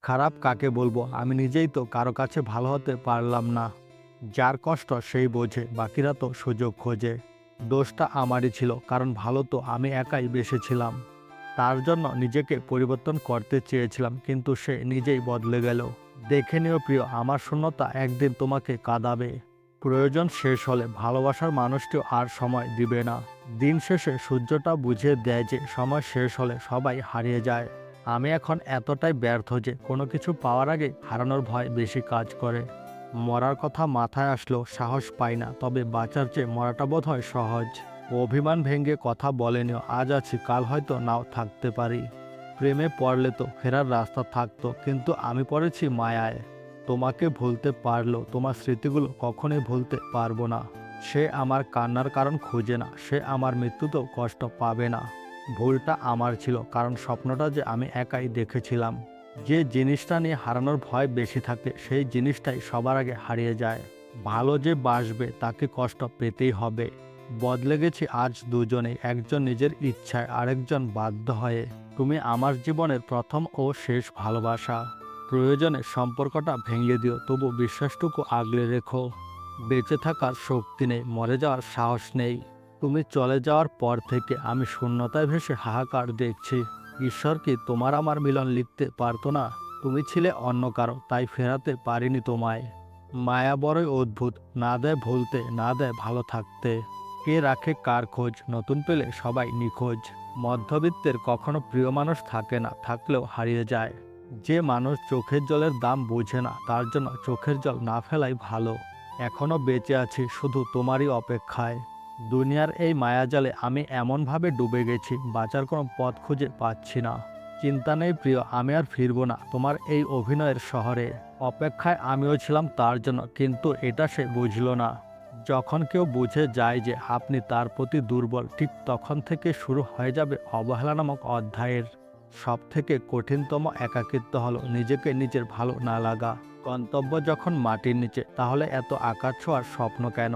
খারাপ কাকে বলবো? আমি নিজেই তো কারো কাছে ভালো হতে পারলাম না। যার কষ্ট সেই বোঝে, বাকিরা তো সুযোগ খোঁজে। দোষটা আমারই ছিল, কারণ ভালো তো আমি একাই বেসেছিলাম। তার জন্য নিজেকে পরিবর্তন করতে চেয়েছিলাম, কিন্তু সে নিজেই বদলে গেল। দেখে নিও প্রিয়, আমার শূন্যতা একদিন তোমাকে কাঁদাবে। প্রয়োজন শেষ হলে ভালোবাসার মানুষটিও আর সময় দিবে না। দিন শেষে সূর্যটা বুঝিয়ে দেয় যে সময় শেষ হলে সবাই হারিয়ে যায়। আমি এখন এতটাই ব্যর্থ যে কোনো কিছু পাওয়ার আগে হারানোর ভয় বেশি কাজ করে। মরার কথা মাথায় আসলেও সাহস পাই না, তবে বাঁচার চেয়ে মরাটা বোধহয় সহজ। অভিমান ভেঙে কথা বলেনিও, আজ আছি কাল হয়তো নাও থাকতে পারি। প্রেমে পড়লে তো ফেরার রাস্তা থাকতো, কিন্তু আমি পড়েছি মায়ায়। তোমাকে ভুলতে পারলেও তোমার স্মৃতিগুলো কখনোই ভুলতে পারবো না। সে আমার কান্নার কারণ খুঁজে না, সে আমার মৃত্যুতেও কষ্ট পাবে না। ভুলটা আমার ছিল, কারণ স্বপ্নটা যে আমি একাই দেখেছিলাম। যে জিনিসটা নিয়ে হারানোর ভয় বেশি থাকে সেই জিনিসটাই সবার আগে হারিয়ে যায়। ভালো যে বাসবে তাকে কষ্ট পেতেই হবে। বদলে গেছি আজ দুজনেই, একজন নিজের ইচ্ছায়, আরেকজন বাধ্য হয়ে। তুমি আমার জীবনের প্রথম ও শেষ ভালোবাসা। প্রয়োজনে সম্পর্কটা ভেঙে দিও, তবু বিশ্বাসটুকু আগলে রেখো। বেঁচে থাকার শক্তি নেই, মরে যাওয়ার সাহস নেই। তুমি চলে যাওয়ার পর থেকে আমি শূন্যতায় ভেসে হাহাকার দেখছি। ঈশ্বর কি তোমার আমার মিলন লিখতে পারতো না? তুমি ছিলে অন্য কারো, তাই ফেরাতে পারিনি তোমায়। মায়া বড়ই অদ্ভুত, না দেয় ভুলতে, না দেয় ভালো থাকতে। কে রাখে কার খোঁজ, নতুন পেলে সবাই নিখোঁজ। মধ্যবিত্তের কখনো প্রিয় মানুষ থাকে না, থাকলেও হারিয়ে যায়। যে মানুষ চোখের জলের দাম বোঝে না, তার জন্য চোখের জল না ফেলাই ভালো। এখনো বেঁচে আছি শুধু তোমারই অপেক্ষায়। দুনিয়ার এই মায়াজালে আমি এমনভাবে ডুবে গেছি, বাঁচার কোনো পথ খুঁজে পাচ্ছি না। চিন্তা নেই প্রিয়, আমি আর ফিরবো না তোমার এই অভিনয়ের শহরে। অপেক্ষায় আমিও ছিলাম তার জন্য, কিন্তু এটা সে বুঝল না। যখন কেউ বুঝে যায় যে আপনি তার প্রতি দুর্বল, ঠিক তখন থেকে শুরু হয়ে যাবে অবহেলা নামক অধ্যায়ের সব থেকে কঠিনতম একাকিত্ব হলো নিজেকে নিজের ভালো না লাগা। গন্তব্য যখন মাটির নিচে, তাহলে এত আকাশ ছোঁয়ার স্বপ্ন কেন?